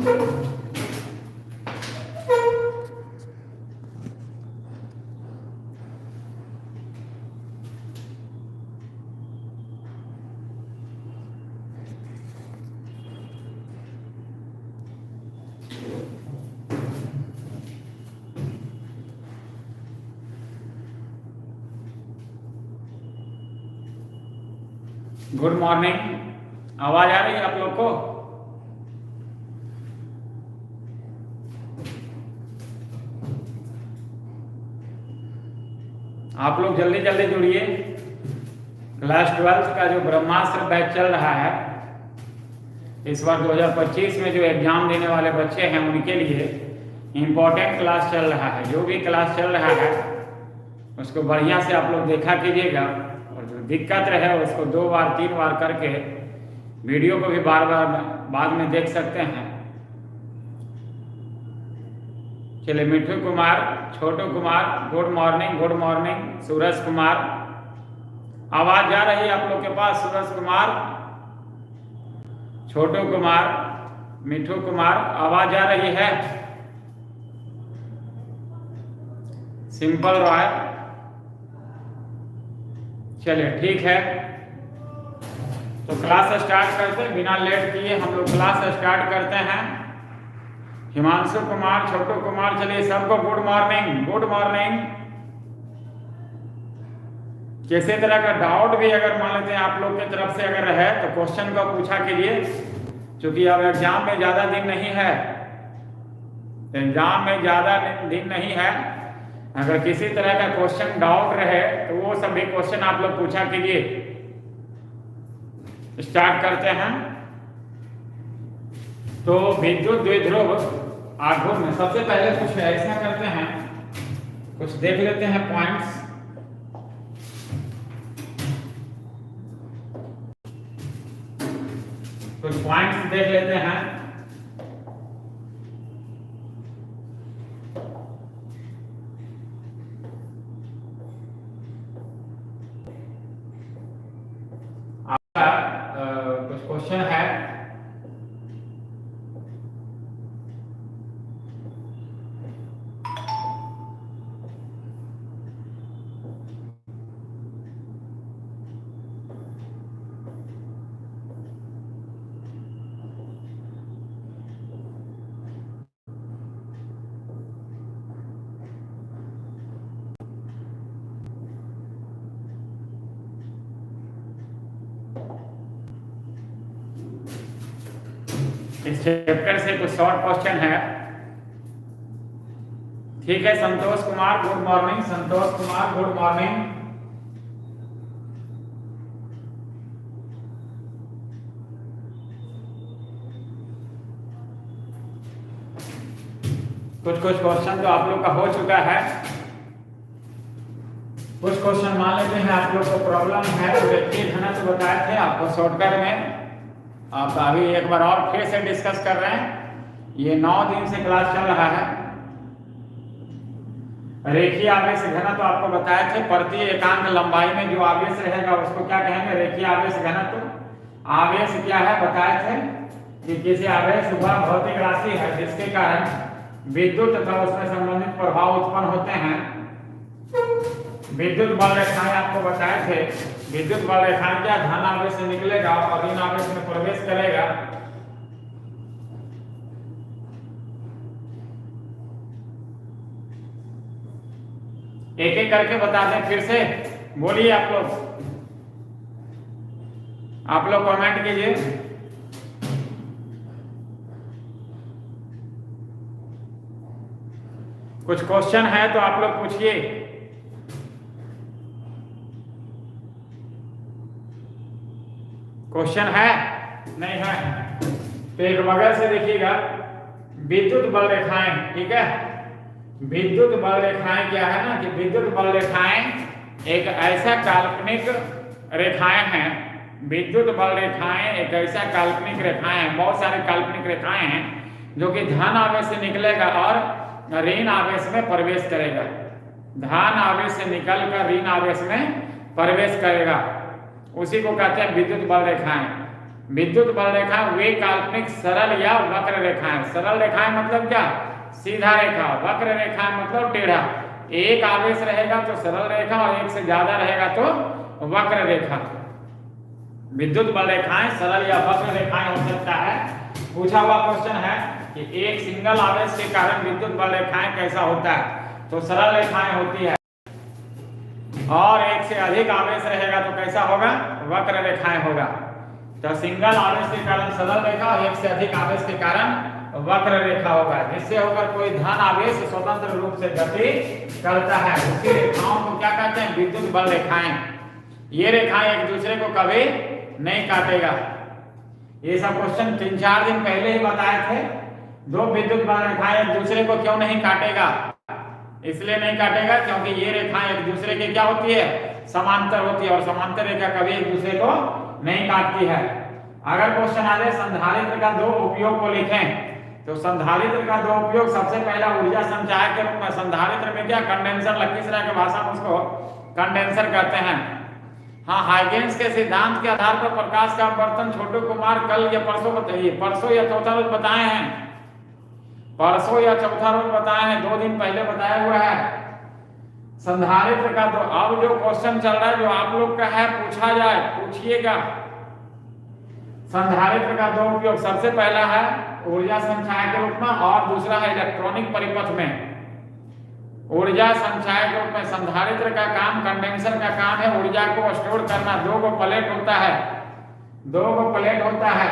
Good morning, आवाज आ रही है आप लोग को? आप लोग जल्दी जल्दी जुड़िए। क्लास 12 का जो ब्रह्मास्त्र बैच चल रहा है, इस बार 2025 में जो एग्जाम देने वाले बच्चे हैं उनके लिए इम्पोर्टेंट क्लास चल रहा है। जो भी क्लास चल रहा है उसको बढ़िया से आप लोग देखा कीजिएगा, और जो दिक्कत रहे उसको 2 बार 3 बार करके वीडियो को भी बार बार बाद में देख सकते हैं। चलिए, Mithu Kumar, Chhotu Kumar, good morning. Good morning. Suraj Kumar, आवाज जा रही है आप लोग के पास? सूरज कुमार, छोटू कुमार, मिठू कुमार, आवाज आ रही है? सिंपल रॉय, चलिए ठीक है, तो क्लास स्टार्ट करते हैं। बिना लेट किए हम लोग क्लास स्टार्ट करते हैं। हिमांशु कुमार, छोटू कुमार, चलिए सबको गुड मॉर्निंग। Good morning. किसी तरह का डाउट भी अगर मान लेते हैं आप लोग की तरफ से अगर है तो क्वेश्चन को पूछा कीजिए, क्योंकि अब एग्जाम में ज़्यादा दिन नहीं है। एग्जाम में ज़्यादा दिन नहीं है। अगर किसी तरह का क्वेश्चन डाउट रहे तो वो सभी क्वेश्चन आप लोग पूछा कीजिए। स्टार्ट करते हैं। तो विद्युत द्विध्रुव आघूर्ण में सबसे पहले कुछ ऐसा करते हैं, कुछ देख लेते हैं पॉइंट्स। कुछ पॉइंट्स देख लेते हैं। कुछ क्वेश्चन है। इस चैप्टर से कुछ शॉर्ट क्वेश्चन है। ठीक है, Santosh Kumar, good morning. Santosh Kumar, good morning. कुछ क्वेश्चन तो आप लोग का हो चुका है। कुछ क्वेश्चन मान लेते हैं आप लोग को प्रॉब्लम है तो व्यक्ति घनत्व बताए थे आपको शॉर्टकट में। आप अभी एक बार और फिर से डिस्कस कर रहे हैं। ये 9 दिन से क्लास चल रहा है। रेखीय आवेश घनत्व आपको बताए थे। प्रति एकांक लंबाई में जो आवेश रहेगा उसको क्या कहेंगे? रेखीय आवेश घनत्व। आवेश क्या है बताए थे कि किसी आवेश वह भौतिक राशि है जिसके कारण विद्युत तथा उसमें संबंधित प्रभाव उत्पन्न होते हैं। विद्युत बल रेखाएं आपको बताए थे। विद्युत बल रेखाएं क्या? धन आवेश से निकलेगा और ऋण आवेश में प्रवेश करेगा। एक एक करके बता दें फिर से, बोलिए आप लोग कमेंट कीजिए। कुछ क्वेश्चन है तो आप लोग पूछिए। क्वेश्चन है? नहीं है तो एक बगल से देखिएगा। विद्युत बल रेखाएं, ठीक है। विद्युत बल रेखाएं क्या है ना कि विद्युत बल रेखाएं एक ऐसा काल्पनिक रेखाएं हैं। विद्युत बल रेखाएं एक ऐसा काल्पनिक रेखाएं हैं, बहुत सारे काल्पनिक रेखाएं हैं जो कि धन आवेश से निकलेगा और ऋण आवेश में प्रवेश करेगा। धन आवेश से निकलकर ऋण आवेश में प्रवेश करेगा, उसी को कहते हैं विद्युत बल रेखाएं। विद्युत बल रेखा वे काल्पनिक सरल या वक्र रेखाएं। सरल रेखाएं मतलब क्या? सीधा रेखा। वक्र रेखाएं मतलब टेढ़ा। एक आवेश रहेगा तो सरल रेखा और एक से ज्यादा रहेगा तो वक्र रेखा। विद्युत बल रेखाएं सरल या वक्र रेखाएं हो सकता है। पूछा हुआ क्वेश्चन है कि एक सिंगल आवेश के कारण विद्युत बल रेखाएं कैसा होता है, तो सरल रेखाएं होती है, और एक से अधिक आवेश रहेगा तो कैसा होगा? वक्र रेखाएं होगा। तो सिंगल आवेश के कारण सरल रेखा और एक से अधिक आवेश के कारण वक्र रेखा होगा, जिससे होकर कोई धन आवेश स्वतंत्र रूप से गति करता है। उसी रेखाओं को क्या कहते हैं? विद्युत बल रेखाएं। ये रेखाएं एक दूसरे को कभी नहीं काटेगा। ये सब क्वेश्चन 3-4 दिन पहले ही बताए थे। दो विद्युत बल रेखाएं एक दूसरे को क्यों नहीं काटेगा? इसलिए नहीं काटेगा क्योंकि ये रेखाएं एक दूसरे के क्या होती है? समांतर होती है, और समांतर रेखा कभी एक दूसरे को नहीं काटती है। अगर क्वेश्चन आ जाए संधारित्र का दो उपयोग को लिखें, तो संधारित्र का दो उपयोग सबसे पहला ऊर्जा संचार के रूप में। संधारित्र में क्या? कंडेंसर, लखीसराय की भाषा में उसको कंडेंसर कहते हैं। हाँ, हाइगेंस के सिद्धांत के आधार पर प्रकाश का अपवर्तन छोटू कुमार कल या परसों बताइए, परसों या चौथा रोज बताए हैं, परसों या चौथा रोज बताए हैं, 2 दिन पहले बताया हुआ है। संधारित्र का दो, अब जो क्वेश्चन चल रहा है जो आप लोग का है, पूछा जाए, पूछिएगा। संधारित्र का दो उपयोग, सबसे पहला है ऊर्जा संचय के रूप में, और दूसरा है इलेक्ट्रॉनिक परिपथ में। ऊर्जा संचय के रूप में संधारित्र का काम, कंडेंसर का काम है ऊर्जा को स्टोर करना। 2 गो प्लेट होता है, 2 गो प्लेट होता है।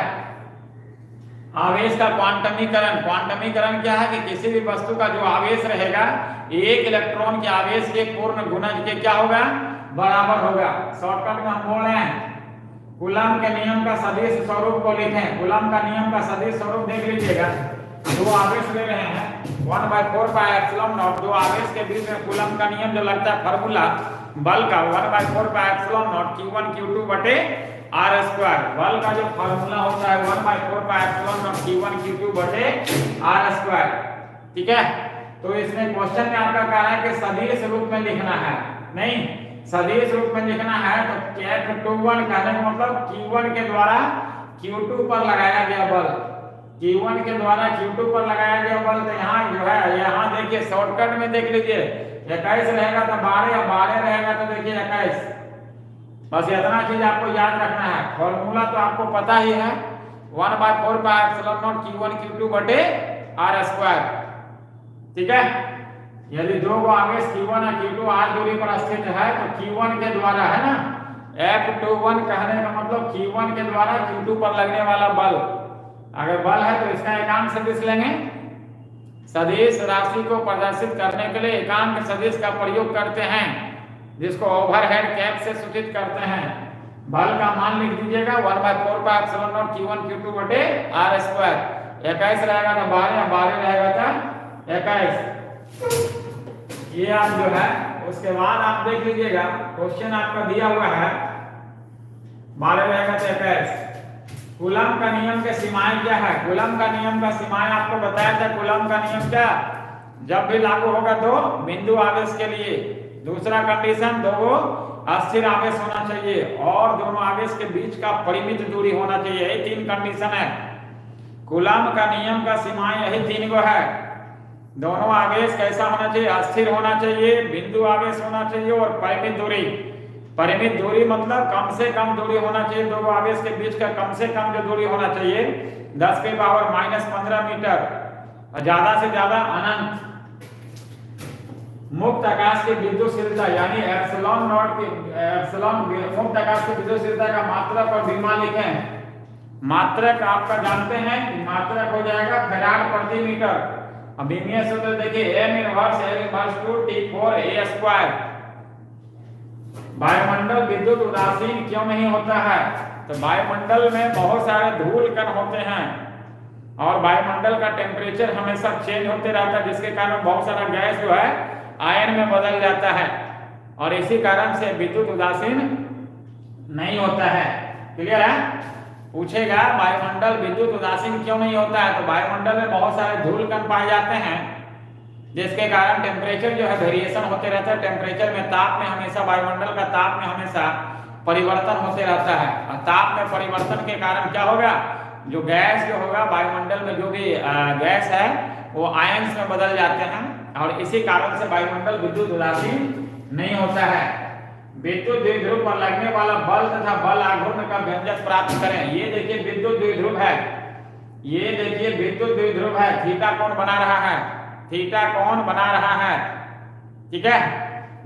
आवेश का क्वांटमीकरण, क्वांटमीकरण क्या है कि किसी भी वस्तु का जो आवेश रहेगा, एक इलेक्ट्रॉन के आवेश के पूर्ण गुणज के क्या होगा? बराबर होगा। शॉर्टकट में हम बोल रहे हैं, कूलम के नियम का सदिश स्वरूप को लिखें। कूलम का नियम का सदिश स्वरूप देख लीजिएगा। दो आवेश ले रहे हैं, 1/4πε0। दो आवेश के बीच में कूलम का नियम जो लगता है फार्मूला बल का, 1/4πε0 Q1 Q2 बटे R²। बल का जो फार्मूला होता है 1/4πε0 Q1 Q2 बटे R²। ठीक है, तो इसमें क्वेश्चन में आपका कह रहा है कि सदिश रूप में लिखना है। नहीं, सदिश रूप में लिखना है तो F21 कहने का मतलब Q1 के द्वारा Q2 पर लगाया गया बल, Q1 के द्वारा Q2 पर लगाया गया बल। तो यहाँ जो है, यहाँ देखिए शॉर्टकट में देख लीजिए, 21 रहेगा तो 12, या 12 रहेगा तो देखिए 21। बस इतना चीज आपको याद रखना है। फॉर्मूला तो आपको पता ही है, 1/4πε0 Q1 Q2 बटे R²। ठीक है, यदि 2 गो आवेश Q1 और Q2 r दूरी पर स्थित है तो Q1 के द्वारा, है ना, F21 कहने का मतलब Q1 के द्वारा Q2 पर लगने वाला बल। अगर बल है तो इसका एकांक सदिश लेंगे। सदिश राशि को प्रदर्शित करने के लिए एकांक सदिश का प्रयोग करते हैं, जिसको ओवरहेड कैप से सूचित करते हैं। बल का मान लिख दीजिएगा 1/4πε0 Q1 Q2 बटे R²। 21 रहेगा तो 12, 12 रहेगा तो 21। ये आप जो है, उसके बाद आप देख लीजिएगा क्वेश्चन आपका दिया हुआ है, 12 रहेगा तो 21। कूलम का नियम के सीमाएं क्या है? कूलम का नियम का सीमाएं आपको बताया था। कूलम का नियम क्या? जब भी लागू होगा तो बिंदु आवेश के लिए, दूसरा कंडीशन, 2 अस्थिर आवेश होना चाहिए, और दोनों आवेश के बीच का परिमित दूरी होना चाहिए। यही 3 कंडीशन है। कूलम का नियम का सीमाएं यही 3 गो है। दोनों आवेश कैसा होना चाहिए? अस्थिर होना चाहिए, बिंदु आवेश होना चाहिए, और परिमित दूरी। परिमित दूरी मतलब कम से कम दूरी होना चाहिए। 2 आवेश के बीच का कम से कम जो दूरी होना चाहिए 10⁻⁻15 मीटर, और ज्यादा से ज्यादा अनंत। मुक्त आकाश की विद्युतशीलता यानी एप्सिलॉन नॉट की, एप्सिलॉन मुक्त आकाश की विद्युतशीलता का मात्रक और विमा लिखें। मात्रक आपका जानते हैं कि मात्रक हो जाएगा फैराड प्रति मीटर। अब विमीय सूत्र देखिए, m inverse L inverse two T4A²। वायुमंडल विद्युत उदासीन क्यों नहीं होता है? तो वायुमंडल में बहुत सारे धूल कण होते हैं, और वायुमंडल का टेम्परेचर हमेशा चेंज होते रहता है, जिसके कारण बहुत सारा गैस जो है आयन में बदल जाता है, और इसी कारण से विद्युत उदासीन नहीं होता है। क्लियर है? पूछेगा वायुमंडल विद्युत उदासीन क्यों नहीं होता है, तो वायुमंडल में बहुत सारे धूल कण पाए जाते हैं, जिसके कारण टेम्परेचर जो है वेरिएशन होते रहता है। टेम्परेचर में, ताप में हमेशा, वायुमंडल का ताप में हमेशा परिवर्तन होते रहता है। और ताप में परिवर्तन के कारण क्या होगा, जो गैस जो होगा वायुमंडल में जो भी गैस है वो आयंस में बदल जाते हैं और इसी कारण से वायुमंडल विद्युत उदासीन नहीं होता है। विद्युत द्विध्रुव पर लगने वाला बल तथा बल आघूर्ण का व्यंजक प्राप्त करें। ये देखिए विद्युत द्विध्रुव है, ये देखिए विद्युत द्विध्रुव है, थीटा कोण बना रहा है, थीटा कोण बना रहा है, ठीक है,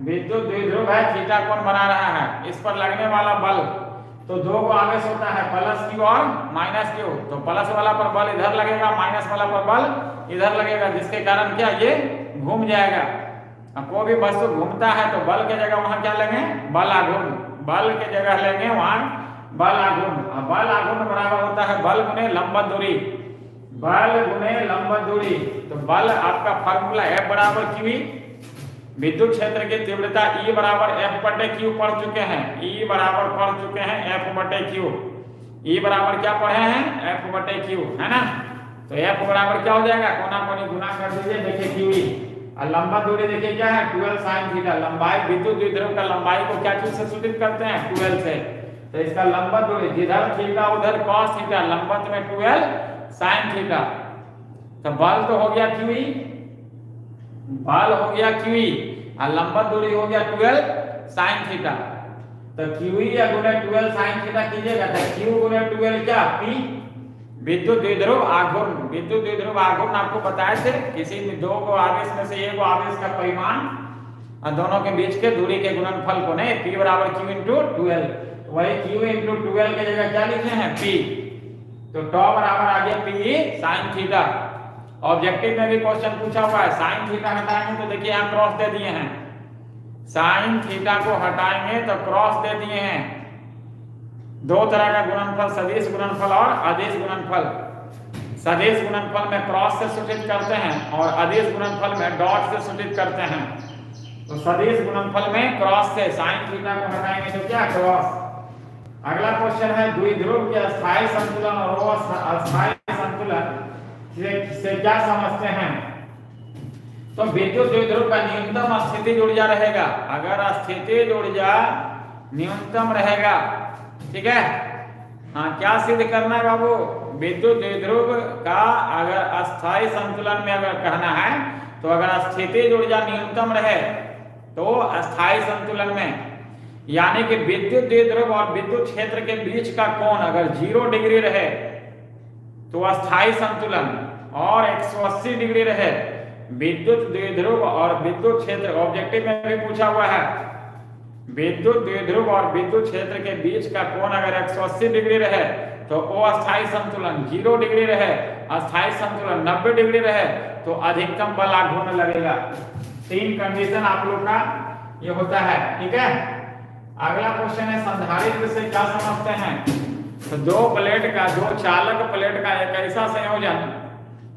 विद्युत द्विध्रुव है, थीटा कोण बना रहा है। इस पर लगने वाला बल, तो दो को आवेश होता है प्लस क्यू और माइनस क्यू, तो प्लस वाला पर बल इधर लगेगा, माइनस वाला पर बल इधर लगेगा, जिसके कारण क्या ये घूम जाएगा। कोई भी वस्तु घूमता है तो बल के जगह वहां क्या लेंगे, बल आघूर्ण, बल के जगह लेंगे वहां बल आघूर्ण। बल आघूर्ण बराबर होता है बल गुने लंबवत दूरी, बल गुने लंबवत दूरी। तो बल आपका फार्मूला F बराबर QE, विद्युत क्षेत्र की तीव्रता E बराबर F बटे Q पढ़ चुके हैं, E बराबर पढ़ चुके हैं F बटे Q, E बराबर क्या पढ़े हैं, F बटे Q, है ना। तो F बराबर क्या हो जाएगा, कोना कोनी गुना कर दीजिए, देखिए QE। और लंबा दूरी देखिए क्या है, 12 sin थीटा। लंबाई विद्युत द्विध्रुव का लंबाई को क्या चीज से सूचित करते हैं, 12 से। तो इसका लंबवत दूरी जिधर थीटा उधर cos थीटा, लंबवत में 12 sin थीटा। तो बल तो हो गया QE, बल हो गया QE और लंबवत दूरी हो गया 12 sin थीटा। तो QE या गुने 12 sin थीटा कीजिएगा तो Q गुने 12 क्या P, विद्युत द्विध्रुव आघूर्ण। विद्युत द्विध्रुव आघूर्ण आपको बताए थे, किसी भी दो को आवेश में से एक आवेश का परिमाण और दोनों के बीच के दूरी के गुणनफल को नहीं, P बराबर Q इंटू 12, वही Q इंटू 12 के जगह क्या लिखे हैं P। तो टॉ बराबर आ गया P sin थीटा। ऑब्जेक्टिव में भी क्वेश्चन पूछा हुआ है, साइन थीटा हटाएंगे तो देखिए यहाँ क्रॉस दे दिए हैं, साइन थीटा को हटाएंगे तो क्रॉस दे दिए हैं। दो तरह का गुणनफल, सदिश गुणनफल और अदिश गुणनफल। सदिश गुणनफल में क्रॉस से सूचित करते हैं और अदिश गुणनफल में डॉट से सूचित करते हैं। तो सदिश गुणनफल में क्रॉस से साइन थीटा को हटाएंगे तो क्या क्रॉस। अगला क्वेश्चन है द्विध्रुव के अस्थायी संतुलन और अस्थायी संतुलन से क्या समझते हैं। तो विद्युत द्विध्रुव का न्यूनतम स्थितिज ऊर्जा रहेगा, अगर स्थितिज ऊर्जा न्यूनतम रहेगा, ठीक है। हाँ, क्या सिद्ध करना है बाबू, विद्युत द्विध्रुव का अगर अस्थायी संतुलन में अगर कहना है तो अगर स्थितिज ऊर्जा न्यूनतम रहे तो अस्थायी संतुलन में, यानी कि विद्युत द्विध्रुव और विद्युत क्षेत्र के बीच का कोण अगर 0 डिग्री रहे तो अस्थायी संतुलन, और 180 डिग्री रहे विद्युत द्विध्रुव और विद्युत क्षेत्र। ऑब्जेक्टिव में भी पूछा हुआ है, विद्युत द्विध्रुव और विद्युत क्षेत्र के बीच का कोण अगर 180 डिग्री रहे तो वो अस्थायी संतुलन, 0 डिग्री रहे अस्थायी संतुलन, 90 डिग्री रहे तो अधिकतम बल आघूर्ण लगेगा। 3 कंडीशन आप लोग का ये होता है, ठीक है। अगला क्वेश्चन है संधारित्र से क्या समझते हैं। तो दो चालक प्लेट का एक ऐसा संयोजन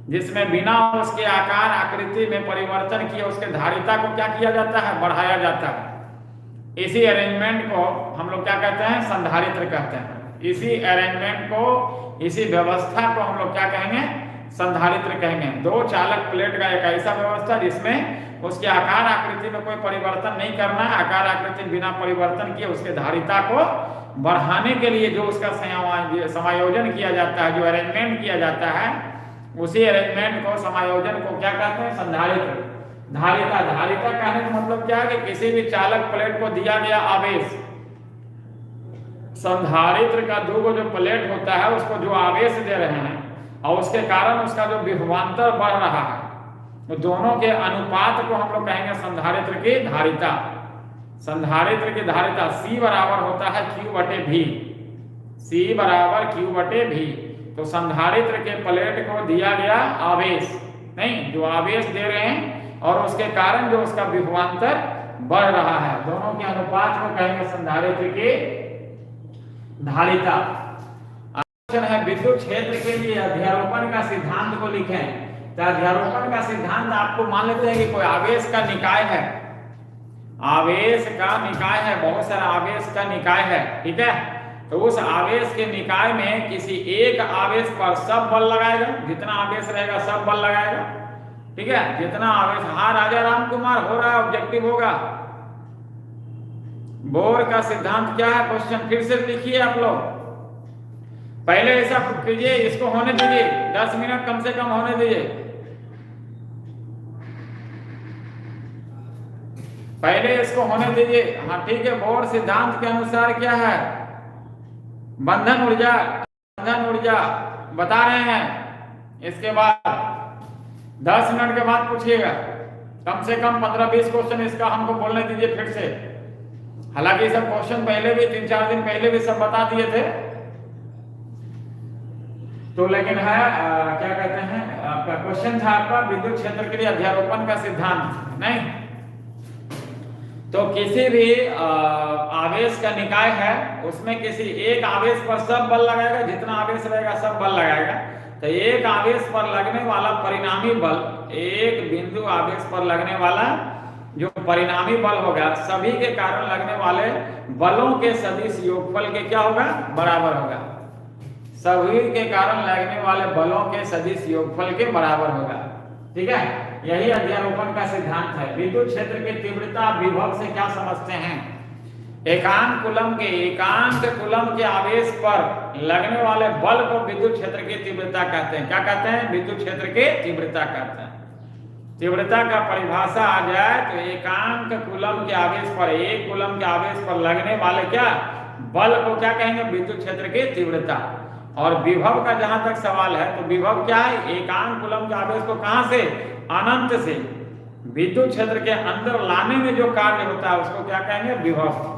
जिसमें बिना उसके आकार आकृति में परिवर्तन किए उसके धारिता को क्या किया जाता है, बढ़ाया जाता है। इसी अरेंजमेंट को हम लोग क्या कहते हैं, संधारित्र कहते हैं। इसी अरेंजमेंट को, इसी व्यवस्था को हम लोग क्या कहेंगे, संधारित्र कहेंगे। दो चालक प्लेट का एक ऐसा व्यवस्था जिसमें उसके आकार आकृति में कोई परिवर्तन नहीं करना है, आकार आकृति बिना परिवर्तन किए उसके धारिता को बढ़ाने के लिए जो उसका समायोजन किया जाता है, जो अरेंजमेंट किया जाता है, उसी अरेंजमेंट को, समायोजन को क्या कहते हैं, संधारित्र। धारिता, धारिता कहने का मतलब क्या है कि किसी भी चालक प्लेट को दिया गया आवेश, संधारित्र का दो जो प्लेट होता है उसको जो आवेश दे रहे हैं और उसके कारण उसका जो विभवांतर बढ़ रहा है, तो दोनों के अनुपात को हम लोग कहेंगे संधारित्र की धारिता। संधारित्र की धारिता C बराबर होता है Q बटे V, C बराबर Q बटे V। तो संधारित्र के प्लेट को दिया गया आवेश, नहीं, जो आवेश दे रहे हैं और उसके कारण जो उसका विभवांतर बढ़ रहा है, दोनों के अनुपात को कहेंगे संधारित्र की धारिता। क्वेश्चन है विद्युत क्षेत्र के लिए अध्यारोपण का सिद्धांत को लिखें। तो अध्यारोपण का सिद्धांत आपको मान लेते हैं कि कोई आवेश का निकाय है, आवेश का निकाय है, बहुत सारा आवेश का निकाय है, ठीक है। तो उस आवेश के निकाय में किसी एक आवेश पर सब बल लगाएगा, जितना आवेश रहेगा सब बल लगाएगा, ठीक है। जितना आवेश, हाँ राजा राम कुमार हो रहा है, ऑब्जेक्टिव होगा, बोर का सिद्धांत क्या है? क्वेश्चन फिर से लिखिए आप लोग। पहले ऐसा कीजिए, इसको होने दीजिए, 10 मिनट कम से कम होने दीजिए। पहले इसको होने दीजिए। हाँ ठीक है। बोर सिद्धांत के अनुसार क्या है? बंधन ऊर्जा बता रहे हैं। इसके बाद 10 मिनट के बाद पूछिएगा, कम से कम 15-20 क्वेश्चन इसका हमको बोलने दीजिए फिर से। हालांकि सब क्वेश्चन पहले भी 3-4 दिन पहले भी सब बता दिए थे, तो लेकिन है क्या कहते हैं, आपका क्वेश्चन था आपका विद्युत क्षेत्र के लिए अध्यारोपण का सिद्धांत नहीं। तो किसी भी आवेश का निकाय है, उसमें किसी एक आवेश पर सब बल लगाएगा, जितना आवेश रहेगा सब बल लगाएगा। तो एक आवेश पर लगने वाला परिणामी बल, एक बिंदु आवेश पर लगने वाला जो परिणामी बल होगा, सभी के कारण लगने वाले बलों के सदिश योगफल के क्या होगा? बराबर होगा। सभी के कारण लगने वाले बलों के सदिश योगफल के बराबर होगा। ठीक है, यही अध्यारोपण का सिद्धांत है। विद्युत क्षेत्र की तीव्रता विभव से क्या समझते हैं? एकांक कूलम के आवेश पर लगने वाले बल को विद्युत क्षेत्र की तीव्रता कहते हैं। क्या कहते हैं? विद्युत क्षेत्र की तीव्रता कहते हैं। तीव्रता का परिभाषा आ जाए तो एकांक कूलम के आवेश पर, एक कूलम के आवेश पर लगने वाले क्या बल को क्या कहेंगे? विद्युत क्षेत्र की तीव्रता। और विभव का जहां तक सवाल है तो विभव क्या है? एकांक कूलम के आवेश को कहां से? अनंत से विद्युत क्षेत्र के अंदर लाने में जो कार्य होता है उसको क्या कहेंगे? विभव।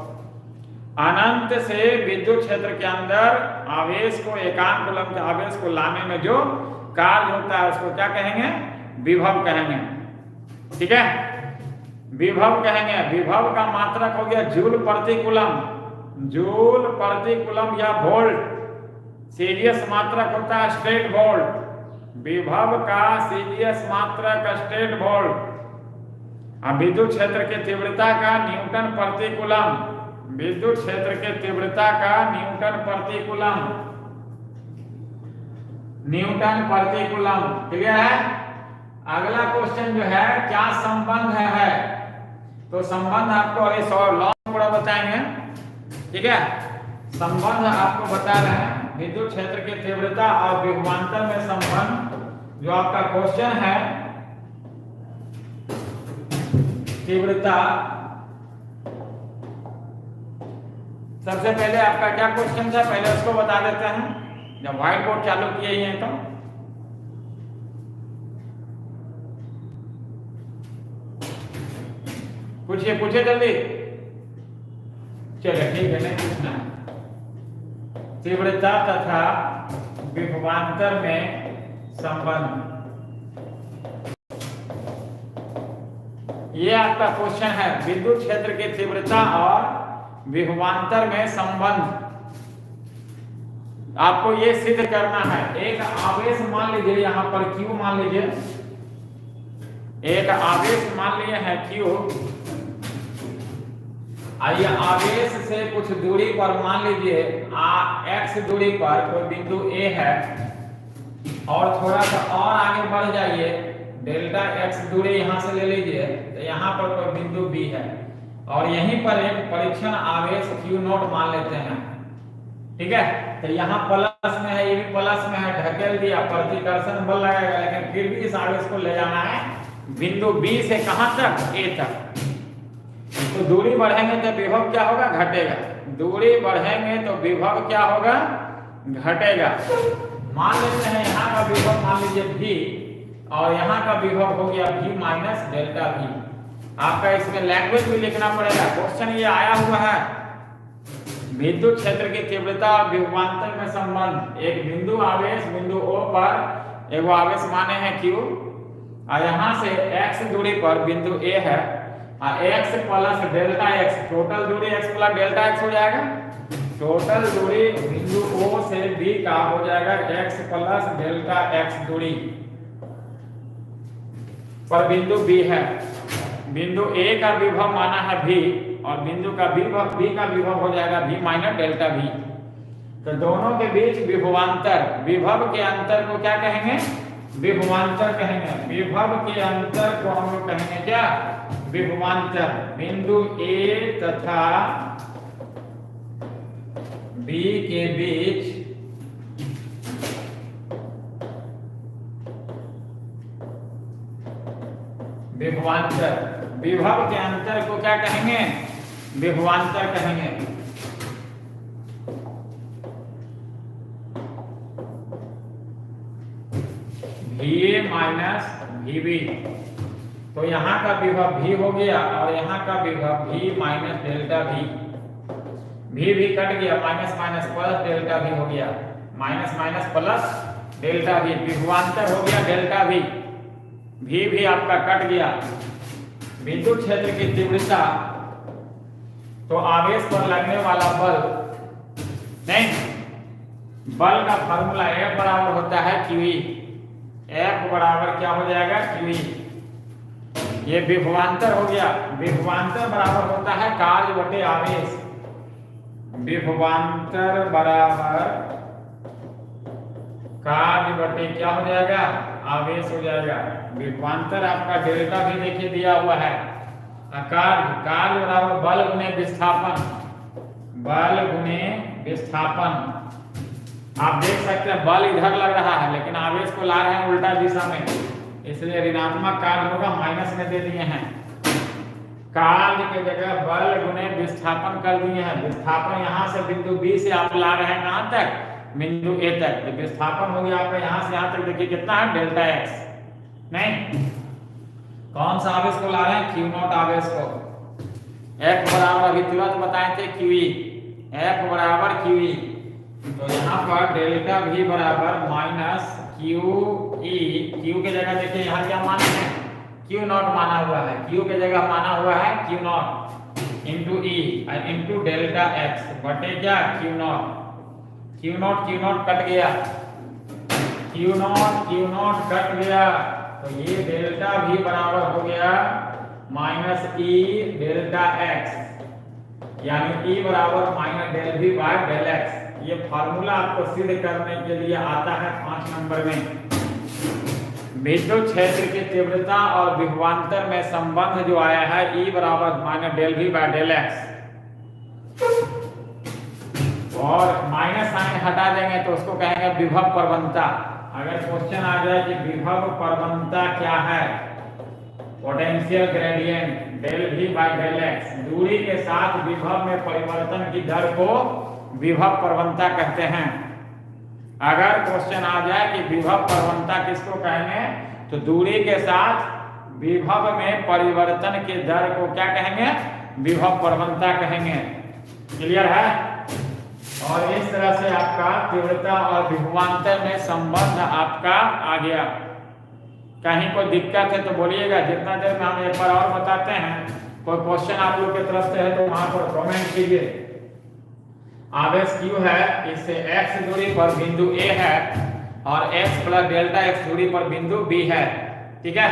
अनंत से विद्युत क्षेत्र के अंदर आवेश को, एकांक कूलम के आवेश को लाने में जो कार्य होता है उसको क्या कहेंगे? विभव कहेंगे। ठीक है, विभव कहेंगे। विभव का मात्रक हो गया जूल प्रति कूलम, जूल प्रति कूलम या वोल्ट। सीरियस मात्रक होता है स्ट्रेट वोल्ट। विभव का सीरियस मात्रक स्ट्रेट वोल्ट। अब विद्युत क्षेत्र की तीव्रता का न्यूटन प्रति कूलम, विद्युत क्षेत्र के तीव्रता का न्यूटन प्रति कूलम, न्यूटन प्रति कूलम। क्लियर है? अगला क्वेश्चन जो है क्या संबंध है? तो संबंध आपको अभी लॉन्ग थोड़ा बताएंगे। ठीक है, संबंध आपको बता रहे हैं विद्युत क्षेत्र की तीव्रता और विभवांतर में संबंध। जो आपका क्वेश्चन है तीव्रता, सबसे पहले आपका क्या क्वेश्चन था पहले उसको बता देते हैं, जब व्हाइट बोर्ड चालू किए ही हैं तो। पूछिए जल्दी। चलिए ठीक है, नहीं पूछना है। तीव्रता तथा विभवांतर में संबंध, ये आपका क्वेश्चन है। विद्युत क्षेत्र की तीव्रता और विभवांतर में संबंध आपको ये सिद्ध करना है। एक आवेश मान लीजिए, यहां पर Q मान लीजिए, एक आवेश मान लिए है Q। आइए आवेश से कुछ दूरी पर मान लीजिए x दूरी पर कोई बिंदु A है, और थोड़ा सा और आगे बढ़ जाइए, डेल्टा x दूरी यहां से ले लीजिए, तो यहां पर कोई बिंदु B है, और यहीं पर एक परीक्षण आवेश Q0 मान लेते हैं। ठीक है, तो यहाँ प्लस में है, ये भी प्लस में है, ढकेल दिया, प्रतिकर्षण बल लगाएगा, लेकिन फिर भी इस आवेश को ले जाना है बिंदु B से कहां तक? A तक। तो दूरी बढ़ेंगे तो विभव क्या होगा? घटेगा। दूरी बढ़ेंगे तो विभव क्या होगा? घटेगा। मान लेते हैं यहाँ का विभव मान लीजिए V, और यहाँ का विभव हो गया V माइनस डेल्टा V। आपका इसमें लैंग्वेज भी लिखना पड़ेगा। क्वेश्चन ये आया हुआ है, विद्युत क्षेत्र की तीव्रता और विभवांतर में संबंध। एक बिंदु आवेश बिंदु O पर एक आवेश माने हैं Q, और यहाँ से x दूरी पर बिंदु A है, x plus delta x, total दूरी x प्लस डेल्टा x हो जाएगा। टोटल दूरी बिंदु O से B का हो जाएगा x प्लस डेल्टा x दूरी पर बिंदु B है। बिंदु A का विभव माना है V, और बिंदु का B का विभव हो जाएगा V माइनस डेल्टा V। तो दोनों के बीच विभवांतर, विभव के अंतर को क्या कहेंगे? विभवांतर कहेंगे। विभव के अंतर को हम लोग कहेंगे क्या? विभवांतर बिंदु ए तथा बी के बीच विभवांतर, विभव के अंतर को क्या कहेंगे? विभवांतर कहेंगे। VA माइनस VB, तो यहाँ का विभव V हो गया और यहाँ का विभव V minus delta V, V भी कट गया, minus minus plus delta V हो गया, minus minus plus delta V, विभवांतर हो गया डेल्टा V, V भी आपका कट गया। विद्युत क्षेत्र की तीव्रता, तो आवेश पर लगने वाला बल, नहीं, बल का फॉर्मूला F बराबर होता है QE, F बराबर क्या हो जाएगा? QE। ये विभवांतर हो गया, विभवांतर बराबर होता है कार्य बटे आवेश, विभवांतर बराबर कार्य बटे क्या हो जाएगा? आवेश हो जाएगा। विभवांतर आपका डेल्टा भी देखिए दिया हुआ है, कार्य बराबर बल गुने विस्थापन, बल गुने विस्थापन। आप देख सकते हैं बल इधर लग रहा है लेकिन आवेश को ला रहे हैं उल्टा दिशा में, इसलिए ऋणात्मक कार्य होगा, माइनस में दे दिए हैं। कार्य के जगह बल गुने विस्थापन कर दिए हैं। विस्थापन यहाँ से बिंदु B से आप ला रहे हैं कहाँ तक? बिंदु A तक। तो विस्थापन हो गया आपका यहाँ से यहाँ तक, देखिए कितना है? Delta x। नहीं, कौन सा आवेश को ला रहे हैं? Q0 आवेश को। F बराबर अभी तुरंत बताए थे QE, F बराबर QE, तो यहाँ पर डेल्टा V बराबर माइनस QE, Q के जगह देखिए यहाँ क्या माना है? Q0 माना हुआ है, Q के जगह माना हुआ है Q0 into E into delta x बटे क्या? Q0, Q0 कट गया, Q0 कट गया, तो ये डेल्टा V बराबर हो गया माइनस E डेल्टा x, यानी E बराबर minus del V by del x। ये फार्मूला आपको सिद्ध करने के लिए आता है 5 नंबर में। विद्युत क्षेत्र की तीव्रता और विभवांतर में संबंध जो आया है E बराबर minus del V by del x, और माइनस साइन हटा देंगे तो उसको कहेंगे विभव प्रवणता। अगर क्वेश्चन आ जाए कि विभव प्रवणता क्या है? Potential gradient del V by del x, दूरी के साथ विभव में परिवर्तन की दर को विभव प्रवणता कहते हैं। अगर क्वेश्चन आ जाए कि विभव प्रवणता किसको कहेंगे, तो दूरी के साथ विभव में परिवर्तन की दर को क्या कहेंगे? विभव प्रवणता कहेंगे। क्लियर है? और इस तरह से आपका तीव्रता और विभवांतर में संबंध आपका आ गया। कहीं कोई दिक्कत है तो बोलिएगा, जितना देर में हम एक बार और बताते हैं। कोई क्वेश्चन आप लोग की तरफ से है तो वहां पर कमेंट कीजिए। आवेश Q है, इससे x दूरी पर बिंदु A है और x प्लस डेल्टा x दूरी पर बिंदु B है। ठीक है,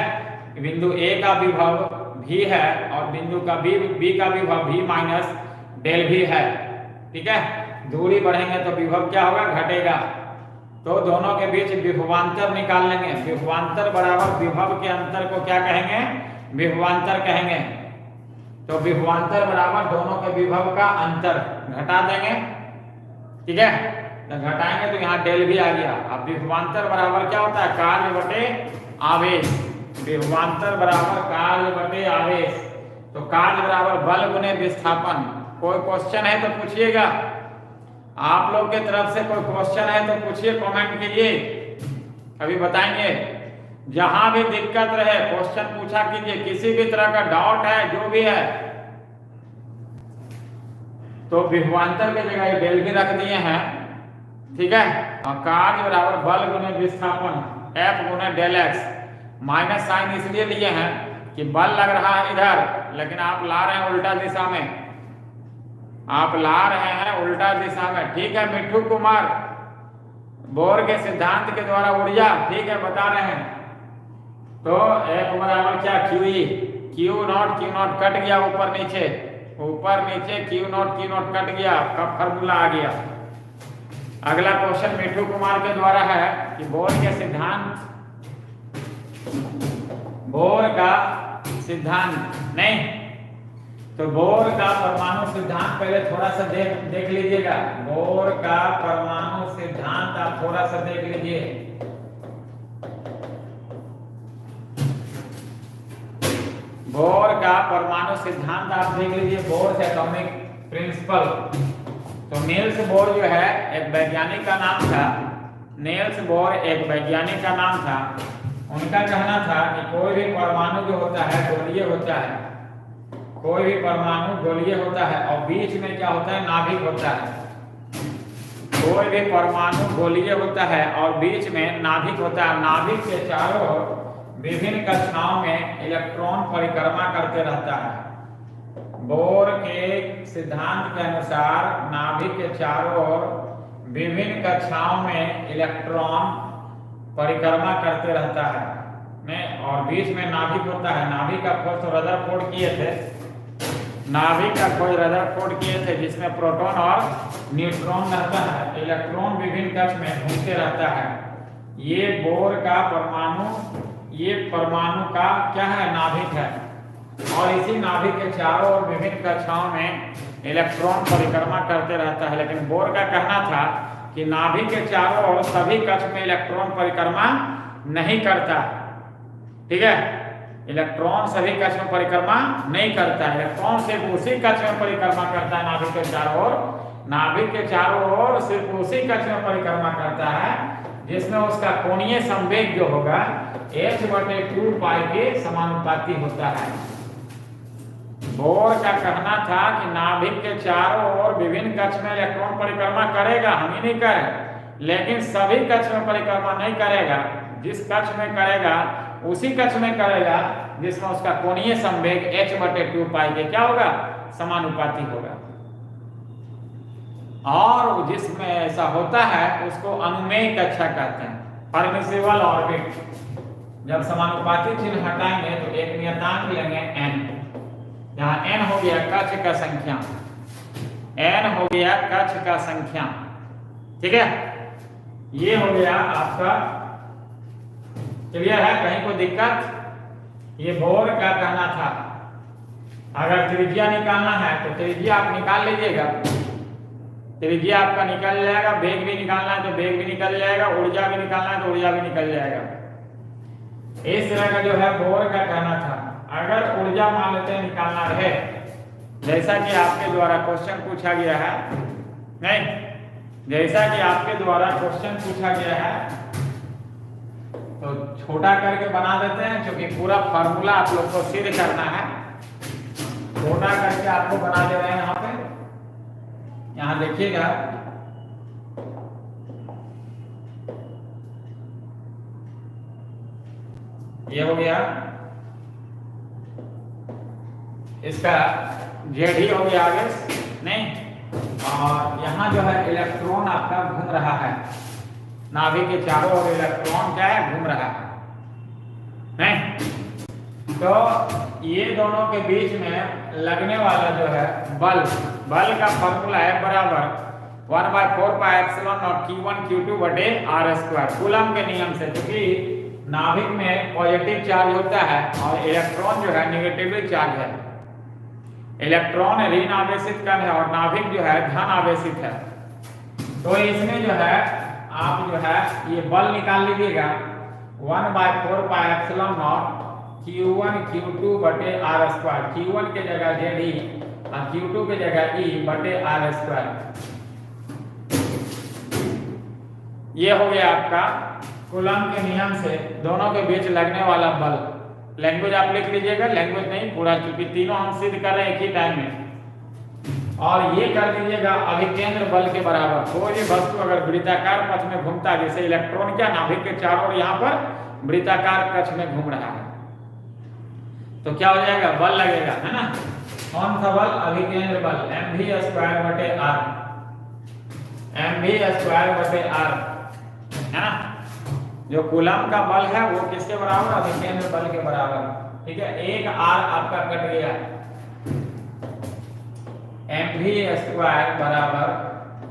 बिंदु A का विभव V है और बिंदु का B का विभव V माइनस डेल V है। ठीक है, दूरी बढ़ेंगे तो विभव क्या होगा? घटेगा। तो दोनों के बीच विभवांतर निकाल लेंगे। विभवांतर बराबर विभव के अंतर को क्या कहेंगे? विभवांतर कहेंगे। तो विभवांतर बराबर दोनों के विभव का अंतर घटा देंगे। ठीक है, तो घटाएंगे तो यहाँ डेल भी आ गया। अब विभवांतर बराबर क्या होता है? कार्य बटे आवेश। विभवांतर बराबर कार्य बटे आवेश, तो कार्य बराबर बल गुने विस्थापन। कोई क्वेश्चन है तो पूछिएगा, आप लोग के तरफ से कोई क्वेश्चन है तो पूछिए, कमेंट कीजिए, अभी बताएंगे। जहां भी दिक्कत रहे क्वेश्चन पूछा कीजिए, किसी भी तरह का डाउट है जो भी है। तो विभवांतर के जगह ये डेल भी रख दिए हैं। ठीक है, और कार्य बराबर बल गुने विस्थापन F गुने डेल x। माइनस साइन इसलिए लिए हैं कि बल लग रहा है इधर, लेकिन आप ला रहे हैं उल्टा दिशा में, आप ला रहे हैं उल्टा दिशा में। ठीक है मिठू कुमार, बोर के सिद्धांत के द्वारा ऊर्जा, ठीक है बता रहे हैं। तो F बराबर क्या? QE, Q0 कट गया ऊपर नीचे, ऊपर नीचे Q0 कट गया, आपका फॉर्मूला आ गया। अगला क्वेश्चन मिठू कुमार के द्वारा है कि बोर के सिद्धांत, बोर का सिद्धांत नहीं, तो बोर का परमाणु सिद्धांत पहले थोड़ा सा देख लीजिएगा। बोर का परमाणु सिद्धांत आप थोड़ा सा देख लीजिए। बोर का परमाणु सिद्धांत आप देख लीजिए, बोर्स एटॉमिक प्रिंसिपल। तो नील्स बोर जो है एक वैज्ञानिक का नाम था। नील्स बोर एक वैज्ञानिक का नाम था। उनका कहना था कि कोई भी परमाणु जो होता है गोलीय होता है, कोई भी परमाणु गोलीय होता है और बीच में क्या होता है, नाभिक होता है। कोई भी परमाणु गोलीय होता है और बीच में नाभिक होता है। नाभिक के चारों ओर विभिन्न कक्षाओं में इलेक्ट्रॉन परिक्रमा करते रहता है। बोर के सिद्धांत के अनुसार नाभिक के चारों ओर विभिन्न कक्षाओं में इलेक्ट्रॉन परिक्रमा करते रहता है और बीच में नाभिक होता है। नाभिक का खोज तो रदरफोर्ड किए थे, नाभिक का खोज रदरफोर्ड किए थे, जिसमें प्रोटॉन और न्यूट्रॉन रहता है। इलेक्ट्रॉन विभिन्न कक्ष में घूमते रहता है। ये बोर का परमाणु, ये परमाणु का क्या है, नाभिक है। और इसी नाभिक के चारों ओर विभिन्न कक्षाओं में इलेक्ट्रॉन परिक्रमा करते रहता है। लेकिन बोर का कहना था कि नाभिक के चारों ओर सभी कक्ष में इलेक्ट्रॉन परिक्रमा नहीं करता। ठीक है, इलेक्ट्रॉन सभी कक्ष में परिक्रमा नहीं करता है। इलेक्ट्रॉन सिर्फ उसी कक्ष में परिक्रमा करता है नाभिक के चारों ओर। नाभिक के चारों ओर सिर्फ उसी कक्ष में परिक्रमा करता है जिसमें उसका कोणीय संवेग जो होगा h/2 पाई के समानुपाती होता है। बोर का कहना था कि नाभिक के चारों ओर विभिन्न कक्ष में इलेक्ट्रॉन परिक्रमा करेगा, हम ही नहीं करें, लेकिन सभी कक्ष में परिक्रमा नहीं करेगा। जिस कक्ष में करेगा उसी कक्ष में करेगा जिसमें उसका कोणीय संवेग h/2 पाई के क्या होगा, समानुपाती होगा। और जिसमें ऐसा होता है उसको अनुमेय कक्षा कहते हैं, परमिसिबल ऑर्बिट। जब समानुपाती चिन्ह हटाएंगे तो एक नियतांक लेंगे n। यहाँ n हो गया कक्ष का संख्या, n हो गया कक्ष का संख्या। ठीक है, ये हो गया आपका। क्लियर है, कहीं कोई दिक्कत? ये बोर का कहना था। अगर त्रिज्या निकालना है तो त्रिज्या आप निकाल लीजिएगा, त्रिज्या आपका निकल जाएगा। वेग भी निकालना है तो वेग भी निकल जाएगा, ऊर्जा भी निकालना है तो ऊर्जा भी निकल जाएगा। इस तरह का जो है बोर का कहना था। अगर ऊर्जा मान लेते हैं निकालना रहे, जैसा कि आपके द्वारा क्वेश्चन पूछा गया है, नहीं, जैसा कि आपके द्वारा क्वेश्चन पूछा गया है तो छोटा करके बना देते हैं, क्योंकि पूरा फार्मूला आप लोग को सिद्ध करना है। छोटा करके आपको बना दे रहे हैं। यहाँ पे यहाँ देखिएगा, ये हो गया, इसका जेड ही हो गया आगे, नहीं। और यहाँ जो है इलेक्ट्रॉन आपका घूम रहा है, नाभिक के चारों ओर इलेक्ट्रॉन क्या है, घूम रहा है, नहीं। तो ये दोनों के बीच में लगने वाला जो है बल, बल का फॉर्मूला है बराबर 1/4 pi epsilon not Q1 Q2 बटे r²। कूलम के नियम से, क्योंकि नाभिक में पॉजिटिव चार्ज होता है और इलेक्ट्रॉन जो है नेगेटिवली चार्ज है। इलेक्ट्रॉन ऋण आवेशित कण है और नाभिक जो है धन आवेशित है। तो इसमें जो है आप जो है ये बल निकाल लीजिएगा 1/4 pi epsilon not Q1 Q2 बटे r²। Q1 के जगह जेड और Q2 के जगह E बटे r²। ये हो गया आपका कूलम के नियम से दोनों के बीच लगने वाला बल। लैंग्वेज आप लिख लीजिएगा, लैंग्वेज नहीं पूरा, क्योंकि तीनों हम सिद्ध कर रहे हैं एक ही टाइम में। और ये कर दीजिएगा अभिकेंद्र बल के बराबर। कोई भी वस्तु अगर वृत्ताकार पथ में घूमता है, जैसे इलेक्ट्रॉन क्या नाभिक के चारों ओर यहाँ पर वृत्ताकार कक्ष में घूम रहा है, तो क्या हो जाएगा, बल लगेगा, है ना। कौन सा बल, अभिकेंद्र बल, mv² बटे r, mv² बटे r, है ना। जो कूलम का बल है वो किसके बराबर, अभिकेंद्र बल के बराबर। ठीक है, एक r आपका कट गया, mv² बराबर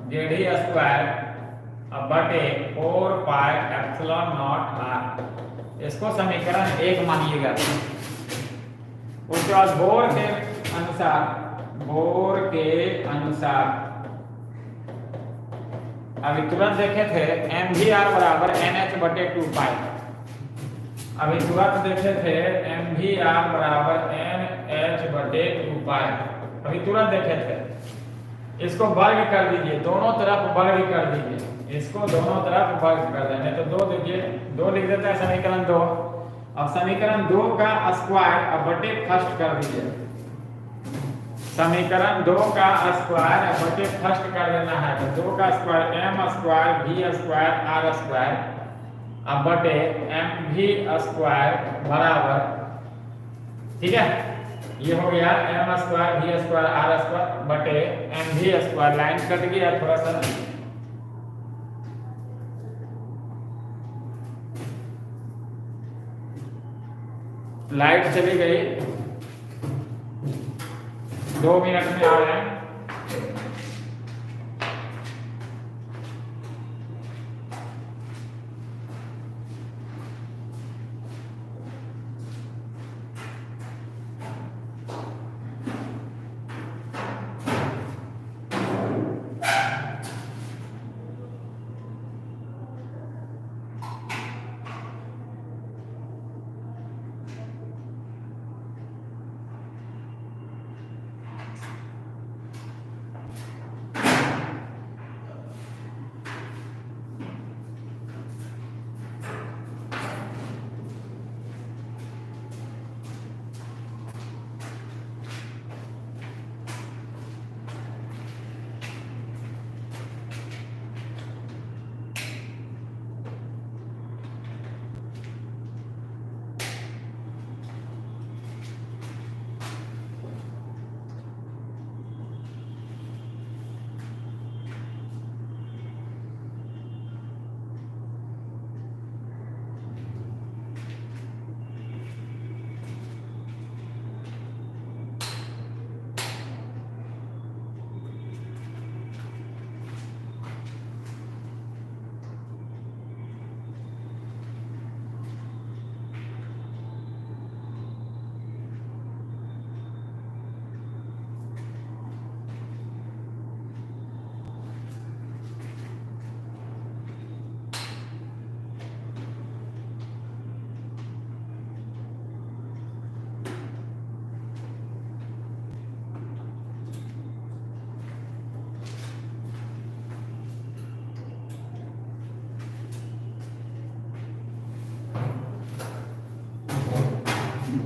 zd² बटे 4 पाई एप्सिलॉन नॉट r। इसको समीकरण 1 मानिएगा। उसके बाद बोर के अनुसार अभी तुरंत देखे थे mvr बराबर nh/2 अभी तुरंत देखे थे mvr बराबर nh/2 अभी तुरंत देखे थे। इसको वर्ग कर दीजिए, दोनों तरफ वर्ग कर दीजिए, इसको दोनों तरफ वर्ग कर देंगे तो 2 देखिए 2 लिख देते हैं समीकरण 2। अब समीकरण 2 का स्क्वायर अब बटे फर्स्ट कर दीजिए, समीकरण 2 का स्क्वायर अब बटे फर्स्ट कर देना है तो 2 का square m square v square r square अब बटे mv स्क्वायर बराबर, ठीक है, ये हो गया m square v square r square बटे mv स्क्वायर। लाइन कट गया थोड़ा सा, लाइट चली गई, 2 मिनट में आ रहे हैं।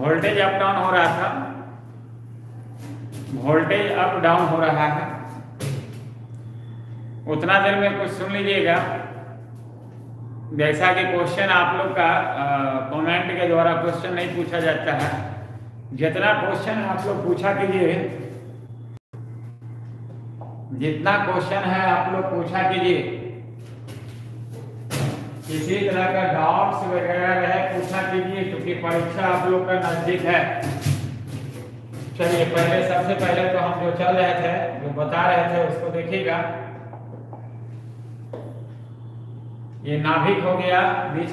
वोल्टेज अप डाउन हो रहा था, वोल्टेज अप डाउन हो रहा है, उतना देर में कुछ सुन लीजिएगा। जैसा कि क्वेश्चन आप लोग का कमेंट के द्वारा क्वेश्चन नहीं पूछा जाता है, जितना क्वेश्चन आप लोग पूछा कीजिए, जितना क्वेश्चन है आप लोग पूछा कीजिए, किसी तरह का डाउट्स वगैरह रहे पूछा कीजिए, क्योंकि परीक्षा आप लोग का नजदीक है। चलिए पहले सबसे पहले तो हम जो चल रहे थे, जो बता रहे थे उसको देखिएगा। ये नाभिक हो गया, बीच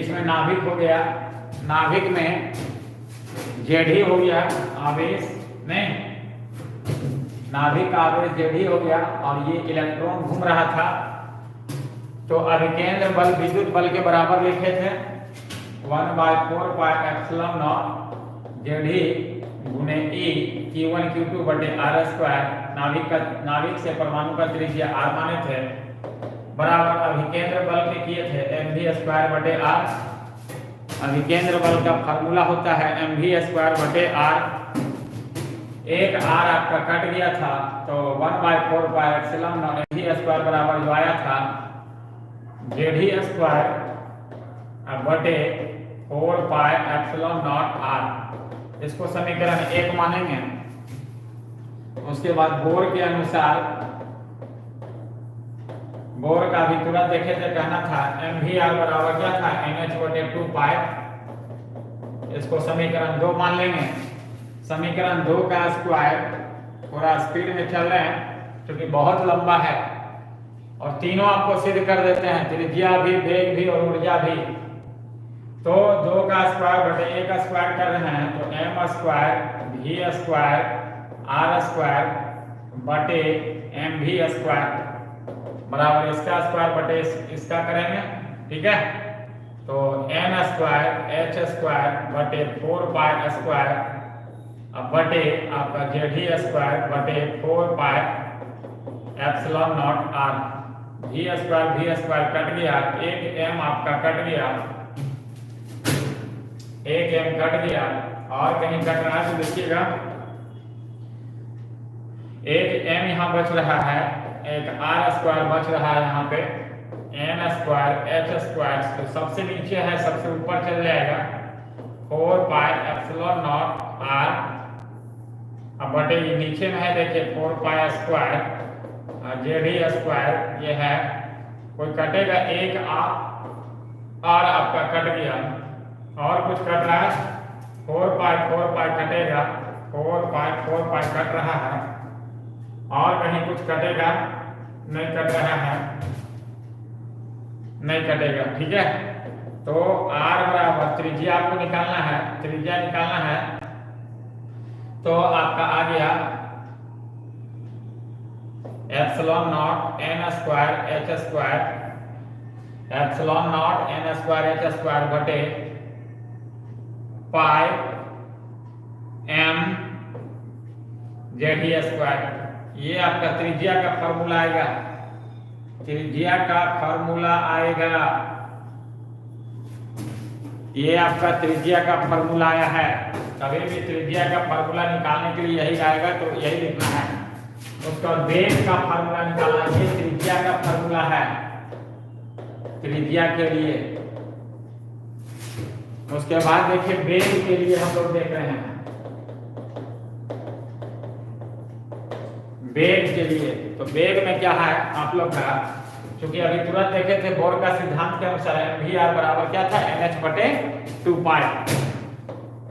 में नाभिक हो गया, नाभिक में जेडी हो गया आवेश, नहीं नाभिक का आवेश जेडी हो गया और ये इलेक्ट्रॉन घूम रहा था। तो अभिकेंद्र बल विद्युत बल के बराबर लिखे थे 1/4πε0 जेडी गुणे ई Q1 Q2 बटे R स्क्वायर। नाभिक से परमाणु का त्रिज्या R माने थे, बराबर अभिकेंद्र बल के किए थे mv स्क्वायर बटे R। अभिकेंद्र बल का फार्मूला होता है mv स्क्वायर बटे R। एक R आपका कट गया था तो 1/4πε0 mv स्क्वायर बराबर जो आया था जेडी स्क्वायर बटे 4πε0 R। इसको समीकरण 1 मानेंगे। उसके बाद बोर के अनुसार, बोर का भी तुरंत देखे थे, कहना था mvr बराबर क्या था nh/2 इसको समीकरण 2 मान लेंगे। समीकरण 2 का स्क्वायर, थोड़ा स्पीड में चल रहे हैं क्योंकि बहुत लंबा है और तीनों आपको सिद्ध कर देते हैं, त्रिज्या भी, वेग भी और ऊर्जा भी। तो 2 का स्क्वायर बटे ए का स्क्वायर कर रहे हैं तो एम स्क्वायर भी स्क्वायर आर स्क्वायर बटे एम भी स्क्वायर बराबर इसका स्क्वायर बटे इसका करेंगे। ठीक है, तो एन स्क्वायर एच स्क्वायर बटे 4 पाई स्क्वायर अब बटे आपका जेड ही स्क्वायर बटे 4 पाई एप्सिलॉन नॉट आर। भी स्क्वायर कट गया, एक एम आपका कट गया, एक एम कट गया और कहीं कट रहा है तो देखिएगा एक एम यहाँ बच रहा है, एक आर स्क्वायर बच रहा है यहाँ पे, एन स्क्वायर एच स्क्वायर तो सबसे नीचे है सबसे ऊपर चल जाएगा 4 पाई एप्सिलॉन नॉट आर अब बटे ये नीचे में है देखिए 4 पाई स्क्वायर जेड ही स्क्वायर ये है, कोई कटेगा एक आर आपका कट गया और कुछ कट रहा है 4 पाई कटेगा 4 पाई कट रहा है और कहीं कुछ कटेगा नहीं कट रहा है नहीं कटेगा। ठीक है, तो r बराबर त्रिज्या आपको निकालना है, त्रिज्या निकालना है तो आपका आ गया epsilon not an square H square epsilon not an square H square बटे पाई एम जेड ही स्क्वायर। ये आपका त्रिज्या का फॉर्मूला आएगा, त्रिज्या का फॉर्मूला आएगा, ये आपका त्रिज्या का फॉर्मूला आया है। कभी भी त्रिज्या का फॉर्मूला निकालने के लिए यही आएगा तो यही लिखना है, उसका वेग का फॉर्मूला निकालना है। ये त्रिज्या का फॉर्मूला है त्रिज्या के लिए। उसके बाद देखिए वेग के लिए हम लोग देख रहे हैं, वेग के लिए तो वेग में क्या है आप लोग का, क्योंकि अभी तुरंत देखे थे बोर का सिद्धांत के अनुसार एम वी आर बराबर क्या था एन एच बटे 2 पाई,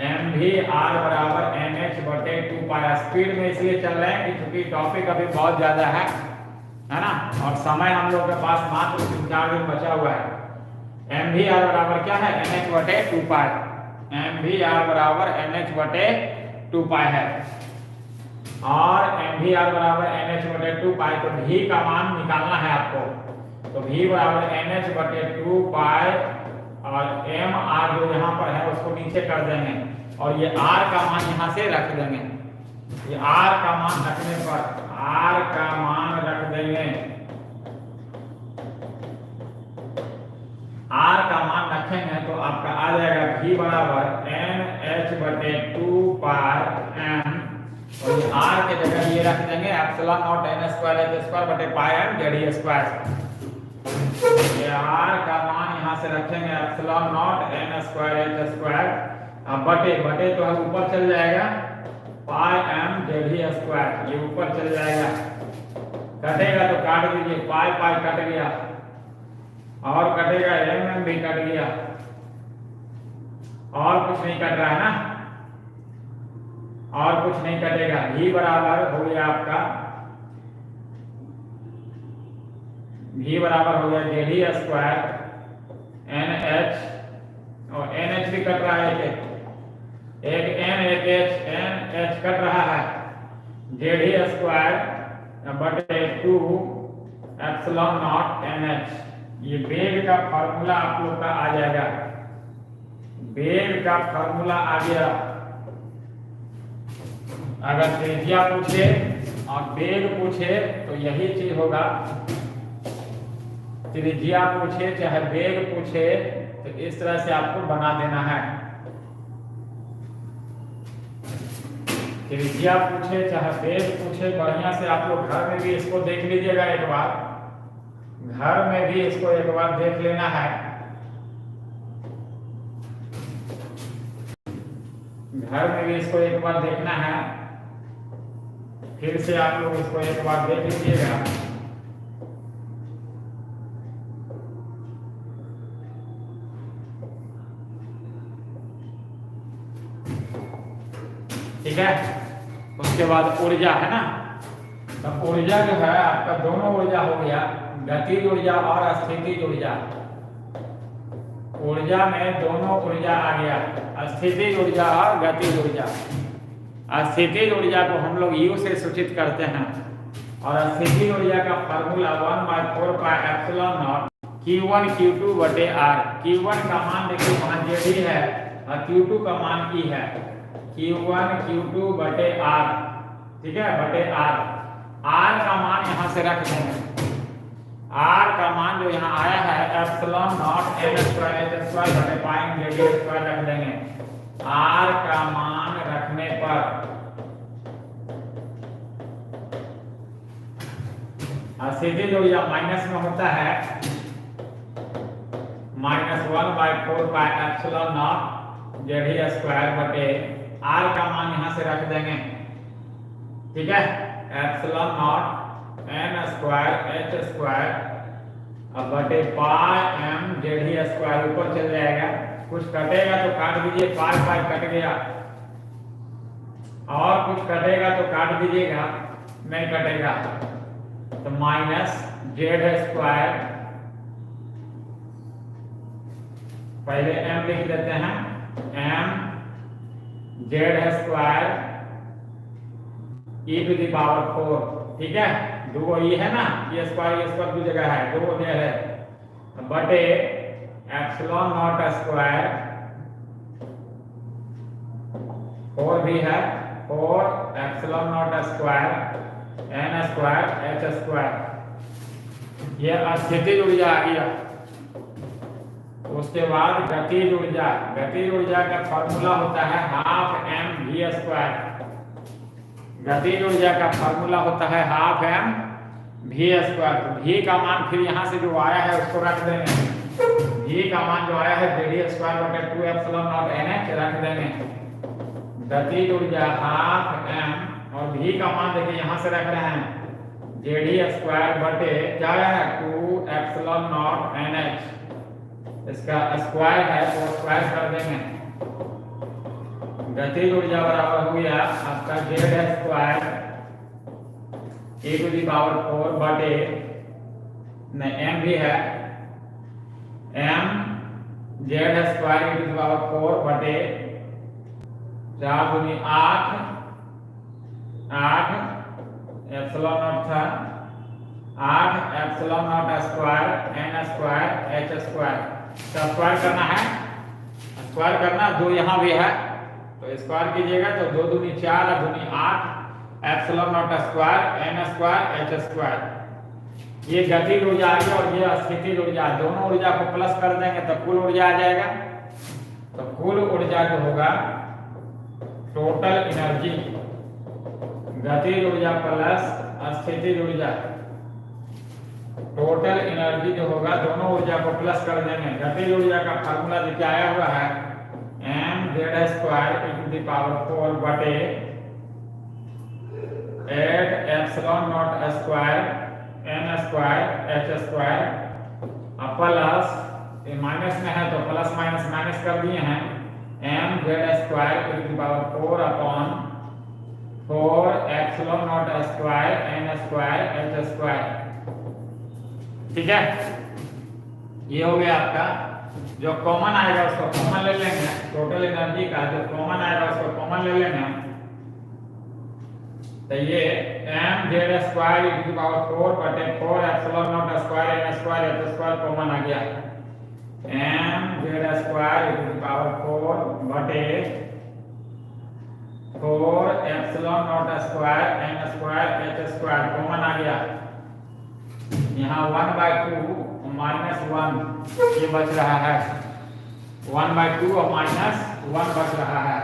एम वी आर बराबर एन एच बटे 2 पाई। स्पीड में इसलिए चल रहे हैं कि क्योंकि टॉपिक अभी बहुत ज्यादा है ना, और समय हम लोग के पास मात्र 3-4 दिन बचा हुआ है। एम वी आर बराबर क्या है एन एच बटे 2 पाई, एम वी आर बराबर एन एच बटे 2 पाई है और एम वी आर बराबर एन एच बटे 2 पाई। तो भी का मान निकालना है आपको, तो भी बराबर एन एच बटे 2 पाई और एम आर जो यहाँ पर है उसको नीचे कर देंगे और ये आर का मान यहाँ से रख देंगे। ये आर का मान रखने पर आर का मान रख देंगे, आर का मान रखेंगे तो आपका आ जाएगा भी बराबर एन एच बटे 2 पाई एम और ये आर के जगह ये रख देंगे epsilon not an square H square बटे पाई एम जेड ही स्क्वायर। ये आर का मान यहाँ से रखेंगे epsilon not an square H square बटे बटे तो हम ऊपर चल जाएगा पाई एम जेड ही स्क्वायर, ये ऊपर चल जाएगा, कटेगा तो काट दीजिए, पाई कट गया और कटेगा एम भी कट गया और कुछ नहीं कट रहा है ना, और कुछ नहीं कटेगा। भी बराबर हो गया आपका भी बराबर हो गया जेड ही स्क्वायर एन एच और एन एच भी कट रहा है, एक एन एक एच एन एच कट रहा है, जेड ही स्क्वायर बटे 2 एप्सिलॉन नॉट एन एच। ये वेग का फॉर्मूला आप लोग का आ जाएगा, वेग का फॉर्मूला आ गया। अगर त्रिज्या पूछे और वेग पूछे तो यही चीज होगा, त्रिज्या पूछे चाहे वेग पूछे तो इस तरह से आपको बना देना है। त्रिज्या पूछे चाहे वेग पूछे, बढ़िया से आप लोग घर में भी इसको देख लीजिएगा एक बार, घर में भी इसको एक बार देख लेना है। घर में भी इसको एक बार देखना है, फिर से आप लोग इसको एक बार देख लीजिएगा। ठीक है, उसके बाद ऊर्जा है ना, तो ऊर्जा जो है आपका दोनों ऊर्जा हो गया, गतिज ऊर्जा और स्थितिज ऊर्जा। ऊर्जा में दोनों ऊर्जा आ गया, स्थितिज ऊर्जा और गतिज ऊर्जा। स्थितिज ऊर्जा को हम लोग U से सूचित करते हैं और स्थितिज ऊर्जा का फार्मूला 1/4πε0 Q1 Q2 बटे R। Q1 का मान देखिए वहां जेडी है और Q2 का मान E है। Q1 Q2 बटे R, ठीक है, बटे R। R का मान यहां से रख देंगे। R का मान जो यहाँ आया है epsilon not n square h square बटे पाई जेडी स्क्वायर रख देंगे। R का मान रखने पर स्थितिज ऊर्जा माइनस में होता है -1/4πε0 जेडी स्क्वायर बटे R का मान यहाँ से रख देंगे, ठीक है, epsilon not n square h square अब बटे पाई m जेडी स्क्वायर ऊपर चल जाएगा। कुछ कटेगा तो काट दीजिए, पाई पाई कट गया, और कुछ कटेगा तो काट दीजिएगा, नहीं कटेगा तो माइनस जेड स्क्वायर, पहले m लिख देते हैं, m Z square e to the power 4, ठीक है, दो ये है ना, ये स्क्वायर दो जगह है, दो देर है, बटे एप्सिलॉन नॉट स्क्वायर 4 भी है, 4 epsilon naught square n square h square. ये स्थितिज ऊर्जा आ गया। उसके बाद गतिज ऊर्जा, गतिज ऊर्जा का फॉर्मूला होता है हाफ m v स्क्वायर। गतिज ऊर्जा का फॉर्मूला होता है हाफ m v स्क्वायर। तो v का मान फिर यहाँ से जो आया है उसको रख देंगे, v का मान जो आया है जेडी स्क्वायर बटे 2 एप्सिलॉन नॉट nh रख देंगे। गतिज ऊर्जा हाफ m और v का मान देखिए यहाँ से रख रहे हैं जेडी स्क्वायर बटे क्या है 2 एप्सिलॉन नॉट nh, इसका स्क्वायर है तो स्क्वायर कर देंगे। गतिज ऊर्जा बराबर हो गया आपका Z square e to the power 4 बटे नहीं m भी है m Z square e to the power 4 बटे 4 दूनी 8 एप्सिलॉन नॉट था 8 epsilon naught square n square h square का स्क्वायर करना है, स्क्वायर करना, दो यहाँ भी है तो स्क्वायर कीजिएगा तो 2 दूनी 4 और दूनी 8 epsilon naught square n square h square. ये गतिज ऊर्जा आ गया और ये स्थितिज ऊर्जा, दोनों ऊर्जा को प्लस कर देंगे तो कुल ऊर्जा आ जाएगा। तो कुल ऊर्जा जो होगा टोटल एनर्जी, गतिज ऊर्जा प्लस स्थितिज ऊर्जा, टोटल एनर्जी जो होगा दोनों ऊर्जा को प्लस कर देंगे। गतिज ऊर्जा का फार्मूला देखिए आया हुआ है m Z square e to the power 4 बटे 8 epsilon naught square n square h square plus minus में है तो प्लस माइनस माइनस कर दिए हैं m Z square e to the power 4 upon 4 epsilon naught square n square h square, ठीक है। ये हो गया आपका, जो कॉमन आएगा उसको कॉमन ले लेंगे, टोटल एनर्जी का जो कॉमन आएगा उसको कॉमन ले लेंगे। तो ये m Z square e to the power 4 बटे 4 epsilon naught square n square h square common आ गया। m Z square e to the power 4 बटे 4 epsilon naught square n square h square common आ गया। यहाँ 1/2 माइनस 1 ये बच रहा है, 1/2 और माइनस 1 बच रहा है।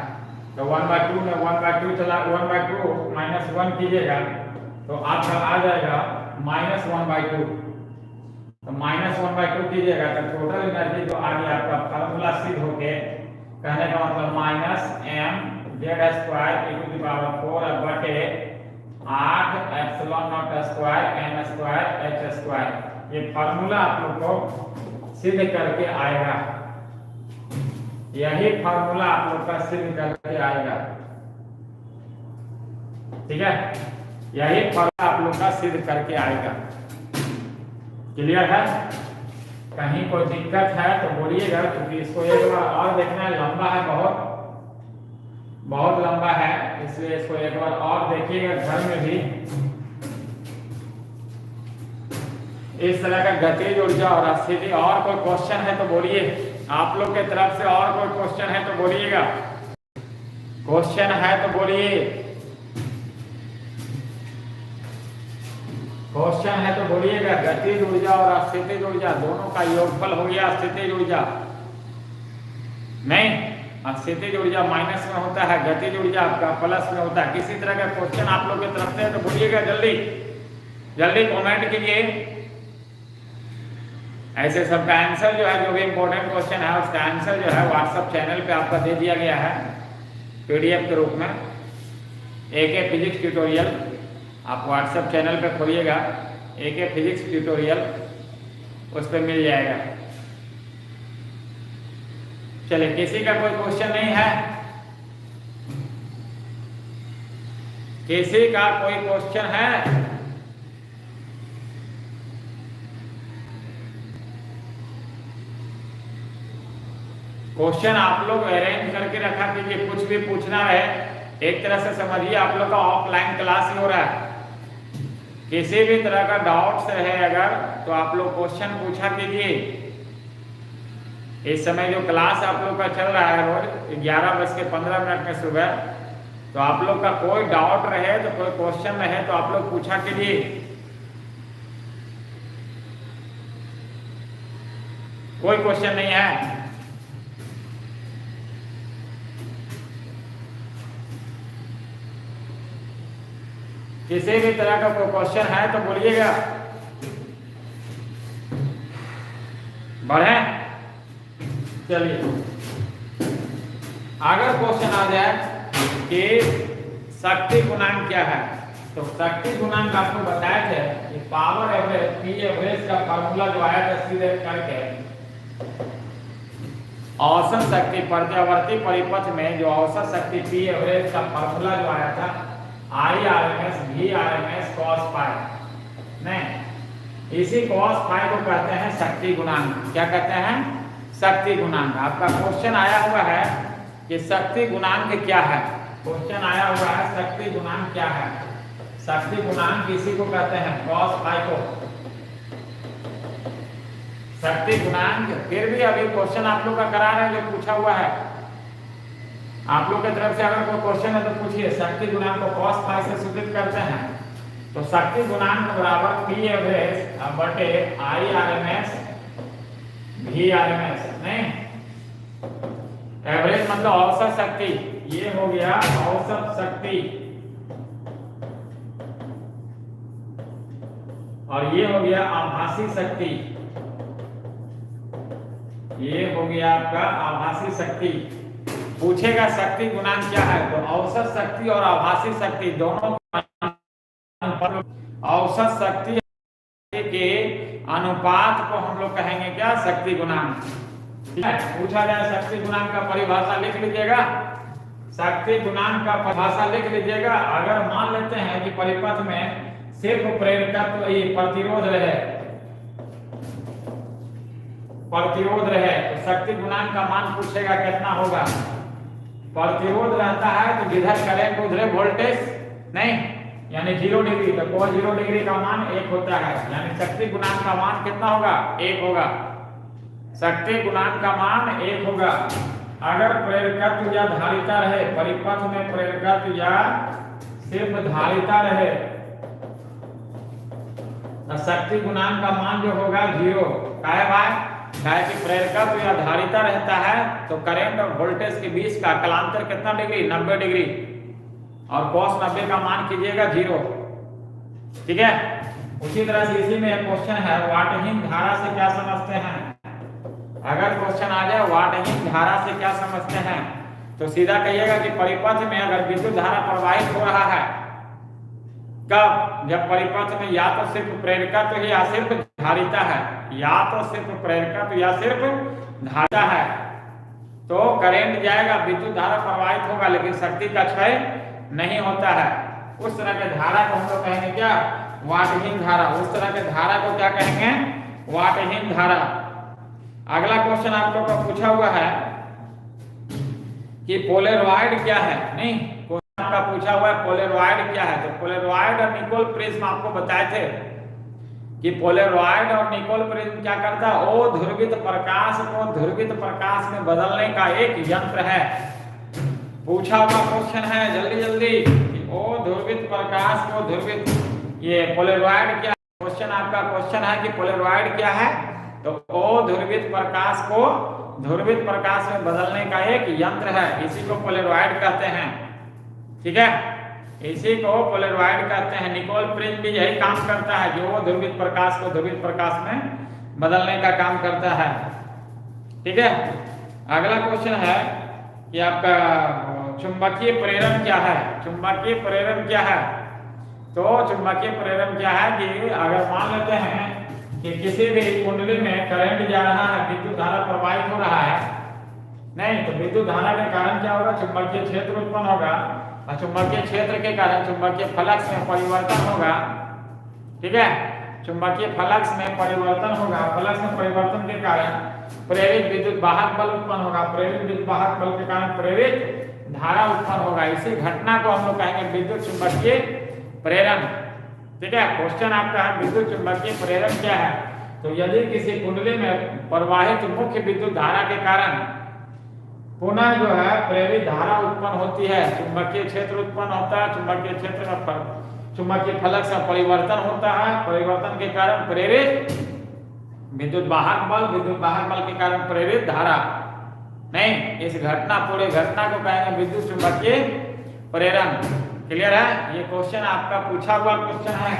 तो 1/2 में 1/2 चला, 1/2 माइनस 1 कीजिएगा तो आपका आ जाएगा -1/2। तो -1/2 कीजिएगा तो टोटल एनर्जी जो आ गया आपका फार्मूला सिद्ध होके, कहने का मतलब -m Z square e to the power 4 बटे 8 epsilon naught square n square h square. ये फार्मूला आप लोग को सिद्ध करके आएगा, यही फार्मूला आप लोग का सिद्ध करके आएगा, ठीक है, यही फार्मूला आप लोग का सिद्ध करके आएगा। क्लियर है? कहीं कोई दिक्कत है तो बोलिएगा, क्योंकि इसको एक बार और देखना है, लंबा है, बहुत लंबा है, इसलिए इसको एक बार और देखिएगा घर में भी। इस तरह का गतिज ऊर्जा और स्थिति। और कोई क्वेश्चन है तो बोलिए, आप लोग के तरफ से और कोई क्वेश्चन है तो बोलिएगा, क्वेश्चन है तो बोलिए, क्वेश्चन है तो बोलिएगा। गतिज ऊर्जा और स्थितिज ऊर्जा दोनों का योगफल हो गया स्थितिज ऊर्जा। नहीं, स्थितिज ऊर्जा माइनस में होता है, गतिज ऊर्जा आपका प्लस में होता है। किसी तरह का क्वेश्चन आप लोग की तरफ से है तो बोलिएगा, जल्दी जल्दी कमेंट कीजिए। ऐसे सबका आंसर जो है, जो भी इंपॉर्टेंट क्वेश्चन है उसका आंसर जो है व्हाट्सएप चैनल पे आपका दे दिया गया है पीडीएफ के रूप में। AK फिजिक्स ट्यूटोरियल आप व्हाट्सएप चैनल पे खोलिएगा, AK फिजिक्स ट्यूटोरियल, उस पर मिल जाएगा। चलिए, किसी का कोई क्वेश्चन नहीं है? किसी का कोई क्वेश्चन है? क्वेश्चन आप लोग अरेंज करके रखा कीजिए, कुछ भी पूछना है एक तरह से समझिए आप लोग का ऑफलाइन क्लास ही हो रहा है। किसी भी तरह का डाउट्स है अगर तो आप लोग क्वेश्चन पूछा कीजिए। इस समय जो क्लास आप लोग का चल रहा है रोज 11:15 में सुबह, तो आप लोग का कोई डाउट रहे तो कोई क्वेश्चन रहे तो आप लोग पूछा कीजिए। कोई क्वेश्चन नहीं है? किसी भी तरह का कोई क्वेश्चन है तो बोलिएगा। बढ़े, चलिए अगर क्वेश्चन आ जाए कि शक्ति गुणांक क्या है, तो शक्ति गुणांक आपको बताए थे कि पावर एवरेज, पी एवरेज का फार्मूला जो आया था सीधे करके औसत शक्ति प्रत्यावर्ती परिपथ में जो औसत शक्ति पी एवरेज का फार्मूला जो आया था IRMS VRMS cos फाई, नहीं, इसी cos फाई को कहते हैं शक्ति गुणांक। क्या कहते हैं? शक्ति गुणांक। आपका क्वेश्चन आया हुआ है कि शक्ति गुणांक क्या है, क्वेश्चन आया हुआ है शक्ति गुणांक क्या है। शक्ति गुणांक इसी को कहते हैं, cos फाई को शक्ति गुणांक। फिर भी अभी क्वेश्चन आप लोग का करा रहे हैं जो पूछा हुआ है, आप लोग की तरफ से अगर कोई क्वेश्चन है तो पूछिए। शक्ति गुणांक को cos फाई से सूचित करते हैं, तो शक्ति गुणांक बराबर पी एवरेज बटे IRMS VRMS। नहीं, एवरेज मतलब औसत शक्ति, ये हो गया औसत शक्ति और ये हो गया आभासी शक्ति, ये हो गया आपका आभासी शक्ति। पूछेगा शक्ति गुणांक क्या है, तो औसत शक्ति और आभासी शक्ति दोनों औसत शक्ति के अनुपात को हम लोग कहेंगे क्या, शक्ति गुणांक। ठीक है, पूछा जाए शक्ति गुणांक का परिभाषा लिख लीजिएगा, शक्ति गुणांक का परिभाषा लिख लीजिएगा। अगर मान लेते हैं कि परिपथ में सिर्फ प्रेरकत्व ये प्रतिरोध रहे तो शक्ति गुणांक का मान पूछेगा कितना होगा। प्रतिरोध रहता है तो जिधर करंट उधर वोल्टेज, नहीं, यानी 0 डिग्री, तो cos 0 डिग्री का मान 1 होता है, यानी शक्ति गुणांक का मान कितना होगा, 1 होगा। शक्ति गुणांक का मान 1 होगा। अगर प्रेरकत्व या धारिता रहे, परिपथ में प्रेरकत्व या सिर्फ धारिता रहे, तो शक्ति गुणांक का मान जो होगा 0। काहे भाई? काहे कि प्रेरकत्व या धारिता रहता है तो करंट और वोल्टेज के बीच का कलांतर कितना डिग्री, 90 डिग्री, और cos 90 का मान कीजिएगा 0। ठीक है, उसी तरह से इसी में एक क्वेश्चन है, वाटहीन धारा से क्या समझते हैं। अगर क्वेश्चन आ जाए वाटहीन धारा से क्या समझते हैं, तो सीधा कहिएगा कि परिपथ में अगर विद्युत धारा प्रवाहित हो रहा है, कब, जब परिपथ में या तो सिर्फ प्रेरकत्व या सिर्फ धारिता है, या तो सिर्फ प्रेरकत्व या सिर्फ धारिता है, तो करंट जाएगा, विद्युत धारा प्रवाहित होगा, लेकिन शक्ति का क्षय नहीं होता है। उस तरह के धारा को हम लोग कहेंगे क्या, वाटहीन धारा। उस तरह के धारा को क्या कहेंगे, वाटहीन धारा। अगला क्वेश्चन आप लोग का पूछा हुआ है कि पोलरॉइड क्या है। नहीं, क्वेश्चन आपका पूछा हुआ है पोलरॉइड क्या है। तो पोलरॉइड और निकोल प्रिज्म आपको बताए थे कि पोलरॉइड और निकोल प्रिज्म क्या करता है, ओ ध्रुवित प्रकाश को ध्रुवित प्रकाश में बदलने का एक यंत्र है। पूछा हुआ क्वेश्चन है जल्दी जल्दी कि ओ ध्रुवित प्रकाश को ध्रुवित, ये पोलरॉइड क्या है। क्वेश्चन आपका क्वेश्चन है कि पोलरॉइड क्या है। तो ओ ध्रुवित प्रकाश को ध्रुवित प्रकाश में बदलने का एक यंत्र है, इसी को पोलरॉइड कहते हैं। ठीक है, इसी को पोलरॉइड कहते हैं। निकोल प्रिज्म भी यही काम करता है, जो ध्रुवित प्रकाश को ध्रुवित प्रकाश में बदलने का काम करता है। ठीक है, अगला क्वेश्चन है कि आपका चुंबकीय प्रेरण क्या है। चुंबकीय प्रेरण क्या है। तो चुंबकीय प्रेरण क्या है कि अगर मान लेते हैं कि किसी भी कुंडली में करंट जा रहा है, विद्युत धारा प्रवाहित हो रहा है, नहीं तो विद्युत धारा के कारण क्या होगा, चुंबकीय क्षेत्र उत्पन्न होगा और चुंबकीय क्षेत्र के कारण चुंबकीय फ्लक्स में परिवर्तन होगा। ठीक है, चुंबकीय फ्लक्स में परिवर्तन होगा। फ्लक्स में परिवर्तन के कारण प्रेरित विद्युत वाहक बल उत्पन्न होगा। प्रेरित विद्युत वाहक बल के कारण प्रेरित धारा उत्पन्न होगा। इसी घटना को हम लोग कहेंगे विद्युत चुंबकीय प्रेरण। ठीक है, क्वेश्चन आपका है विद्युत चुंबकीय प्रेरण क्या है। तो यदि किसी कुंडली में प्रवाहित मुख्य विद्युत धारा के कारण पुनः जो है प्रेरित धारा उत्पन्न होती है, चुंबकीय क्षेत्र उत्पन्न होता है, चुंबकीय क्षेत्र में चुंबकीय फ्लक्स में परिवर्तन होता है, परिवर्तन के कारण प्रेरित विद्युत वाहक बल के कारण प्रेरित धारा, नहीं, इस घटना पूरे घटना को कहेंगे विद्युत चुंबकीय प्रेरण। क्लियर है, ये क्वेश्चन आपका पूछा हुआ क्वेश्चन है,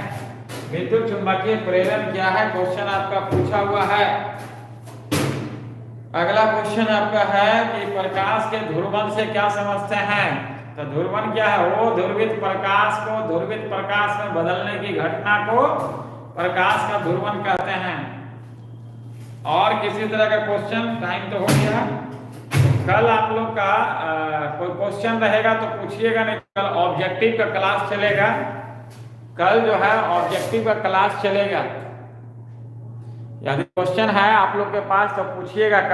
विद्युत चुंबकीय प्रेरण क्या है, क्वेश्चन आपका पूछा हुआ है। अगला क्वेश्चन आपका है कि प्रकाश के ध्रुवन से क्या समझते हैं। तो ध्रुवन क्या है, वो ध्रुवित प्रकाश को ध्रुवित प्रकाश में बदलने की घटना को प्रकाश का ध्रुवन कहते हैं। और किसी तरह का क्वेश्चन, टाइम तो हो गया, कल आप लोग का कोई क्वेश्चन रहेगा तो पूछिएगा, नहीं कल ऑब्जेक्टिव का क्लास चलेगा। कल जो है ऑब्जेक्टिव का क्लास चलेगा। यदि क्वेश्चन है आप लोग के पास तो पूछिएगा।